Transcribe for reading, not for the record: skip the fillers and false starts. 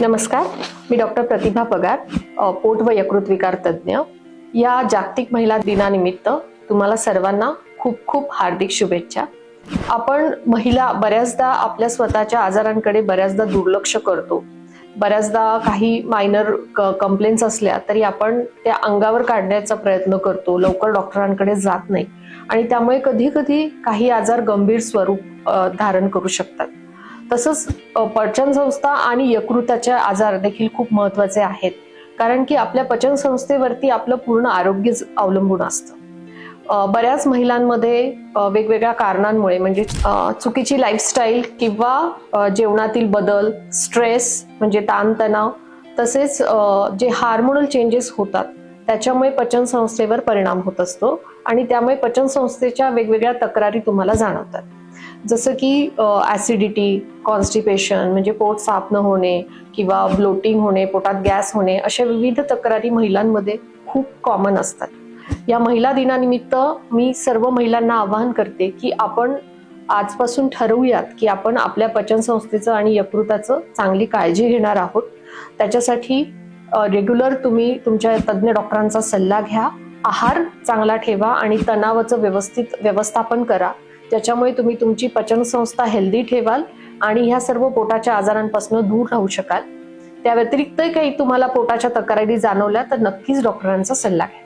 नमस्कार, मी डॉक्टर प्रतिभा पगार, पोट व यकृत विकार तज्ज्ञ. या जागतिक महिला दिनानिमित्त तुम्हाला सर्वांना खूप खूप हार्दिक शुभेच्छा. आपण महिला बऱ्याचदा आपल्या स्वतःच्या आजारांकडे बऱ्याचदा दुर्लक्ष करतो. बऱ्याचदा काही मायनर कंप्लेंट्स असल्या तरी आपण त्या अंगावर काढण्याचा प्रयत्न करतो, लवकर डॉक्टरांकडे जात नाही आणि त्यामुळे कधी कधी काही आजार गंभीर स्वरूप धारण करू शकतात. तसंच पचन संस्था आणि यकृताचे आजार देखील खूप महत्त्वाचे आहेत, कारण की आपल्या पचन संस्थेवरती आपलं पूर्ण आरोग्य अवलंबून असतं. बऱ्याच महिलांमध्ये वेगवेगळ्या कारणांमुळे म्हणजे चुकीची लाईफस्टाईल किंवा जेवणातील बदल, स्ट्रेस म्हणजे ताणतणाव, तसेच जे हार्मोनल चेंजेस होतात त्याच्यामुळे पचन संस्थेवर परिणाम होत असतो आणि त्यामुळे पचन संस्थेच्या वेगवेगळ्या तक्रारी तुम्हाला जाणवतात. जसं की ॲसिडिटी, कॉन्स्टिपेशन म्हणजे पोट साफ न होणे किंवा ब्लोटिंग होणे, पोटात गॅस होणे, अशा विविध तक्रारी महिलांमध्ये खूप कॉमन असतात. या महिला दिनानिमित्त मी सर्व महिलांना आवाहन करते की आपण आजपासून ठरवूयात की आपण आपल्या पचन संस्थेचं आणि यकृताचं चांगली काळजी घेणार आहोत. त्याच्यासाठी रेग्युलर तुम्ही तुमच्या तज्ज्ञ डॉक्टरांचा सल्ला घ्या, आहार चांगला ठेवा आणि तणावाचं व्यवस्थित व्यवस्थापन करा. त्याच्यामुळे तुम्ही तुमची पचन संस्था हेल्दी ठेवाल आणि ह्या सर्व पोटाच्या आजारांपासून दूर राहू शकाल. त्या व्यतिरिक्त काही तुम्हाला पोटाच्या तक्रारी जाणवल्या तर नक्कीच डॉक्टरांचा सल्ला घ्या.